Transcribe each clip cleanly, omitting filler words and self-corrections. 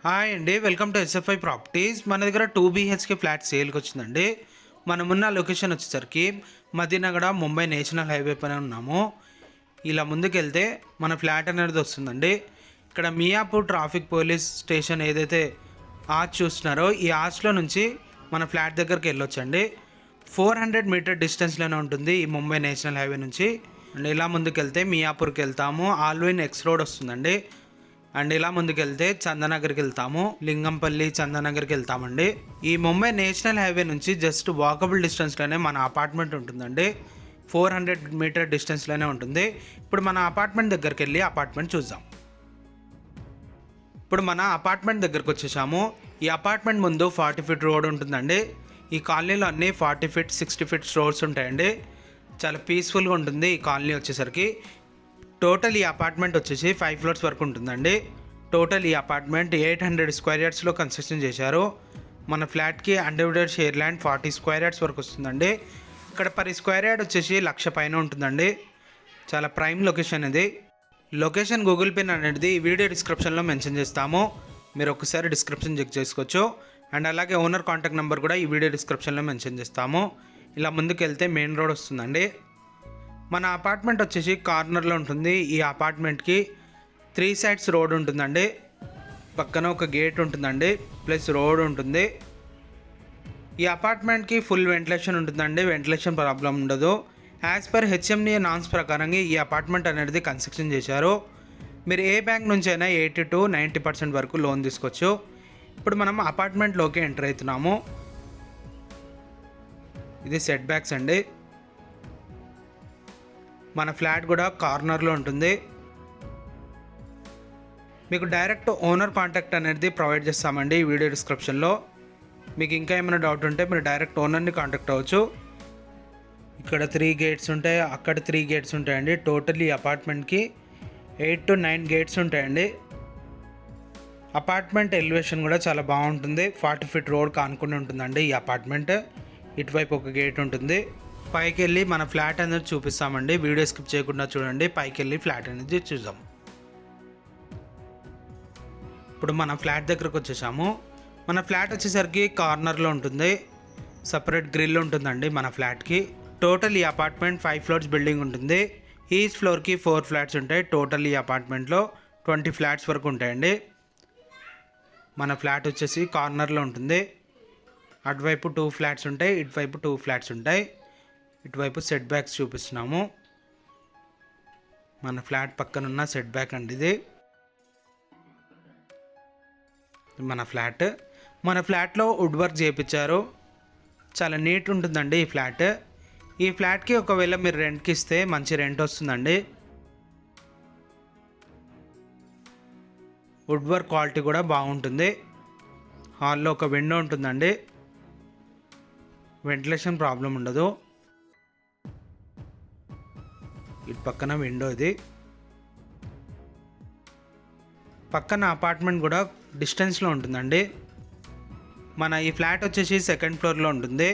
Hi అండి, welcome to SFI properties. మన దగ్గర 2 BHK ఫ్లాట్ సేల్కి వచ్చిందండి. మనమున్న లొకేషన్ వచ్చేసరికి మదీనగడ ముంబై నేషనల్ హైవే పైన ఉన్నాము. ఇలా ముందుకెళ్తే మన ఫ్లాట్ అనేది వస్తుందండి. ఇక్కడ మియాపూర్ ట్రాఫిక్ పోలీస్ స్టేషన్ ఏదైతే ఆర్చ్ చూస్తున్నారో ఈ ఆర్చ్లో నుంచి మన ఫ్లాట్ దగ్గరికి వెళ్ళొచ్చండి. 400 మీటర్ డిస్టెన్స్లోనే ఉంటుంది ఈ ముంబై నేషనల్ హైవే నుంచి. అండ్ ఇలా ముందుకెళ్తే మియాపూర్కి వెళ్తాము. ఆల్విన్ ఎక్స్ రోడ్ వస్తుందండి. అండ్ ఇలా ముందుకెళ్తే చందనగర్కి వెళ్తాము. లింగంపల్లి చందనగర్కి వెళ్తామండి. ఈ ముంబై నేషనల్ హైవే నుంచి జస్ట్ వాకబుల్ డిస్టెన్స్లోనే మన అపార్ట్మెంట్ ఉంటుందండి. 400 మీటర్ డిస్టెన్స్లోనే ఉంటుంది. ఇప్పుడు మన అపార్ట్మెంట్ దగ్గరికి వెళ్ళి అపార్ట్మెంట్ చూద్దాం. ఇప్పుడు మన అపార్ట్మెంట్ దగ్గరకు వచ్చేసాము. ఈ అపార్ట్మెంట్ ముందు 40 ఫీట్ రోడ్ ఉంటుందండి. ఈ కాలనీలో అన్నీ 40 ఫీట్ 60 ఫీట్ రోడ్స్ ఉంటాయండి. చాలా పీస్ఫుల్గా ఉంటుంది ఈ కాలనీ వచ్చేసరికి. టోటల్ ఈ అపార్ట్మెంట్ వచ్చేసి 5 ఫ్లోర్స్ వరకు ఉంటుందండి. టోటల్ ఈ అపార్ట్మెంట్ 800 స్క్వేర్ యార్డ్స్లో కన్స్ట్రక్షన్ చేశారు. మన ఫ్లాట్కి undivided share land 40 square yards వరకు వస్తుందండి. ఇక్కడ పర్ స్క్వేర్ యార్డ్ వచ్చేసి 1,00,000 పైన ఉంటుందండి. చాలా ప్రైమ్ లొకేషన్ ఇది. లొకేషన్ గూగుల్ పిన్ అనేది ఈ వీడియో డిస్క్రిప్షన్లో మెన్షన్ చేస్తాము. మీరు ఒకసారి డిస్క్రిప్షన్ చెక్ చేసుకోవచ్చు. అండ్ అలాగే ఓనర్ కాంటాక్ట్ నెంబర్ కూడా ఈ వీడియో డిస్క్రిప్షన్లో మెన్షన్ చేస్తాము. ఇలా ముందుకు వెళ్తే మెయిన్ రోడ్ వస్తుందండి. మన అపార్ట్మెంట్ వచ్చేసి కార్నర్లో ఉంటుంది. ఈ అపార్ట్మెంట్కి 3 సైడ్స్ రోడ్ ఉంటుందండి. పక్కన ఒక గేట్ ఉంటుందండి, ప్లస్ రోడ్ ఉంటుంది. ఈ అపార్ట్మెంట్కి ఫుల్ వెంటిలేషన్ ఉంటుందండి. వెంటిలేషన్ ప్రాబ్లం ఉండదు. యాజ్ పర్ హెచ్ఎండిఏ నామ్స్ ప్రకారంగా ఈ అపార్ట్మెంట్ అనేది కన్స్ట్రక్షన్ చేశారు. మీరు ఏ బ్యాంక్ నుంచి అయినా 80 to 90% వరకు లోన్ తీసుకోవచ్చు. ఇప్పుడు మనం అపార్ట్మెంట్లోకి ఎంటర్ అవుతున్నాము. ఇది సెట్ బ్యాక్స్ అండి. మన ఫ్లాట్ కూడా కార్నర్లో ఉంటుంది. మీకు డైరెక్ట్ ఓనర్ కాంటాక్ట్ అనేది ప్రొవైడ్ చేస్తామండి ఈ వీడియో డిస్క్రిప్షన్లో. మీకు ఇంకా ఏమైనా డౌట్ ఉంటే మీరు డైరెక్ట్ ఓనర్ని కాంటాక్ట్ అవ్వచ్చు. ఇక్కడ 3 గేట్స్ ఉంటాయి, అక్కడ 3 గేట్స్ ఉంటాయండి. టోటల్ ఈ అపార్ట్మెంట్కి 8 to 9 గేట్స్ ఉంటాయండి. అపార్ట్మెంట్ ఎలివేషన్ కూడా చాలా బాగుంటుంది. 40 ఫీట్ రోడ్ కానుకుని ఉంటుందండి ఈ అపార్ట్మెంట్. ఇటువైపు ఒక గేట్ ఉంటుంది. పైకి వెళ్ళి మన ఫ్లాట్ అనేది చూపిస్తామండి. వీడియో స్కిప్ చేయకుండా చూడండి. పైకి వెళ్ళి ఫ్లాట్ అనేది చూద్దాం. ఇప్పుడు మన ఫ్లాట్ దగ్గరకు వచ్చేసాము. మన ఫ్లాట్ వచ్చేసరికి కార్నర్లో ఉంటుంది. సపరేట్ గ్రిల్ ఉంటుందండి మన ఫ్లాట్కి. టోటల్ ఈ అపార్ట్మెంట్ 5 ఫ్లోర్స్ బిల్డింగ్ ఉంటుంది. ఈచ్ ఫ్లోర్కి 4 ఫ్లాట్స్ ఉంటాయి. టోటల్ ఈ అపార్ట్మెంట్లో 20 ఫ్లాట్స్ వరకు ఉంటాయండి. మన ఫ్లాట్ వచ్చేసి కార్నర్లో ఉంటుంది. అటువైపు 2 ఫ్లాట్స్ ఉంటాయి, ఇటువైపు 2 ఫ్లాట్స్ ఉంటాయి. ఇటువైపు సెట్ బ్యాక్స్ చూపిస్తున్నాము. మన ఫ్లాట్ పక్కన ఉన్న సెట్ బ్యాక్ అండి ఇది. మన ఫ్లాట్లో వుడ్ వర్క్ చేయించారు. చాలా నీట్ ఉంటుందండి ఈ ఫ్లాట్. ఈ ఫ్లాట్కి ఒకవేళ మీరు రెంట్కి ఇస్తే మంచి రెంట్ వస్తుందండి. వుడ్ వర్క్ క్వాలిటీ కూడా బాగుంటుంది. హాల్లో ఒక విండో ఉంటుందండి. వెంటిలేషన్ ప్రాబ్లం ఉండదు. ఇటు పక్కన విండో ఇది. పక్కన అపార్ట్మెంట్ కూడా డిస్టెన్స్లో ఉంటుందండి. మన ఈ ఫ్లాట్ వచ్చేసి 2nd ఫ్లోర్లో ఉంటుంది.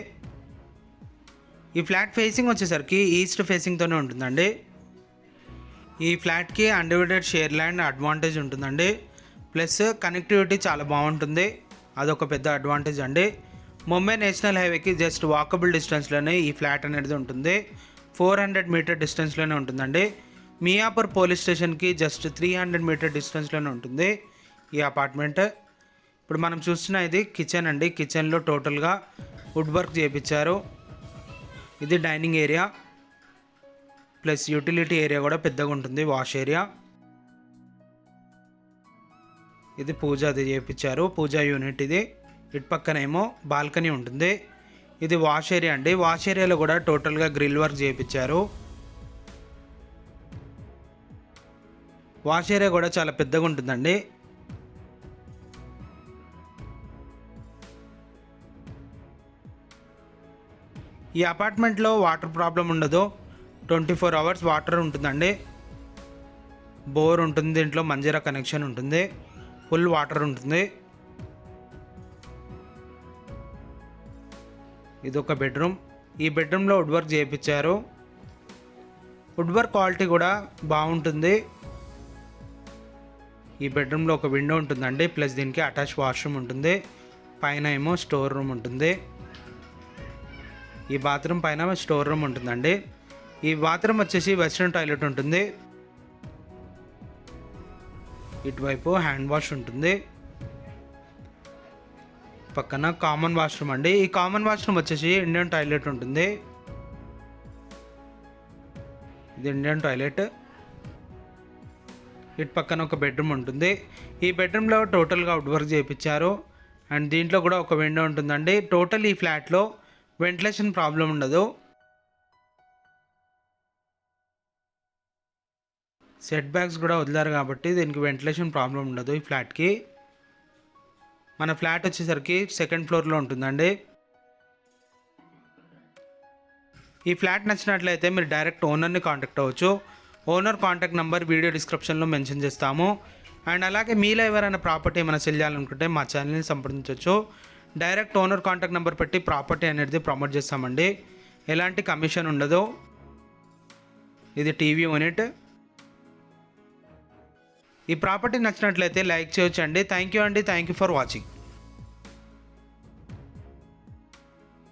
ఈ ఫ్లాట్ ఫేసింగ్ వచ్చేసరికి ఈస్ట్ ఫేసింగ్తోనే ఉంటుందండి. ఈ ఫ్లాట్కి అన్డివైడెడ్ షేర్ ల్యాండ్ అడ్వాంటేజ్ ఉంటుందండి. ప్లస్ కనెక్టివిటీ చాలా బాగుంటుంది. అదొక పెద్ద అడ్వాంటేజ్ అండి. ముంబై నేషనల్ హైవేకి జస్ట్ వాకబుల్ డిస్టెన్స్లోనే ఈ ఫ్లాట్ అనేది ఉంటుంది. 400 మీటర్ డిస్టెన్స్లోనే ఉంటుందండి. మియాపూర్ పోలీస్ స్టేషన్కి జస్ట్ 300 మీటర్ డిస్టెన్స్లోనే ఉంటుంది ఈ అపార్ట్మెంట్. ఇప్పుడు మనం చూస్తున్న ఇది కిచెన్ అండి. కిచెన్లో టోటల్గా వుడ్ వర్క్ చేయించారు. ఇది dining area plus utility area కూడా పెద్దగా ఉంటుంది. Wash area. ఇది పూజ అది చేయించారు, పూజా యూనిట్ ఇది. ఇటు పక్కనేమో బాల్కనీ ఉంటుంది. ఇది వాష్ ఏరియా అండి. వాష్ ఏరియాలో కూడా టోటల్గా గ్రిల్ వర్క్ చేయించారు. వాష్ ఏరియా కూడా చాలా పెద్దగా ఉంటుందండి. ఈ అపార్ట్మెంట్లో వాటర్ ప్రాబ్లం ఉండదు. 24 అవర్స్ వాటర్ ఉంటుందండి. బోర్ ఉంటుంది, దీంట్లో మంజీరా కనెక్షన్ ఉంటుంది, ఫుల్ వాటర్ ఉంటుంది. ఇది ఒక బెడ్రూమ్. ఈ బెడ్రూమ్లో వుడ్ వర్క్ చేయించారు. వుడ్ వర్క్ క్వాలిటీ కూడా బాగుంటుంది. ఈ బెడ్రూమ్లో ఒక విండో ఉంటుందండి, ప్లస్ దీనికి అటాచ్ వాష్రూమ్ ఉంటుంది. పైన ఏమో స్టోర్ రూమ్ ఉంటుంది. ఈ బాత్రూమ్ పైన స్టోర్ రూమ్ ఉంటుందండి. ఈ బాత్రూమ్ వచ్చేసి వెస్ట్రన్ టాయిలెట్ ఉంటుంది. ఇటువైపు హ్యాండ్ వాష్ ఉంటుంది. పక్కన కామన్ వాష్రూమ్ అండి. ఈ కామన్ వాష్రూమ్ వచ్చేసి ఇండియన్ టాయిలెట్ ఉంటుంది. ఇది ఇండియన్ టాయిలెట్. ఇటు పక్కన ఒక బెడ్రూమ్ ఉంటుంది. ఈ బెడ్రూమ్లో టోటల్గా అవుట్ వర్క్ చేయించారు. అండ్ దీంట్లో కూడా ఒక విండో ఉంటుందండి. టోటల్ ఈ ఫ్లాట్లో వెంటిలేషన్ ప్రాబ్లం ఉండదు. సెట్ బ్యాక్స్ కూడా వదిలారు కాబట్టి దీనికి వెంటిలేషన్ ప్రాబ్లం ఉండదు ఈ ఫ్లాట్కి. మన ఫ్లాట్ వచ్చేసరికి సెకండ్ ఫ్లోర్లో ఉంటుందండి. ఈ ఫ్లాట్ నచ్చినట్లయితే మీరు డైరెక్ట్ ఓనర్ని కాంటాక్ట్ అవ్వచ్చు. ఓనర్ కాంటాక్ట్ నెంబర్ వీడియో డిస్క్రిప్షన్లో మెన్షన్ చేస్తాము. అండ్ అలాగే మీలో ఎవరైనా ప్రాపర్టీ ఏమైనా సెల్ చేయాలనుకుంటే మా ఛానల్ని సంప్రదించవచ్చు. డైరెక్ట్ ఓనర్ కాంటాక్ట్ నెంబర్ పెట్టి ప్రాపర్టీ అనేది ప్రమోట్ చేస్తామండి. ఎలాంటి కమిషన్ ఉండదు. ఇది టీవీ యూనిట్. ఈ ప్రాపర్టీ నచ్చినట్లయితే లైక్ చేయొచ్చు అండి. Thank you for watching.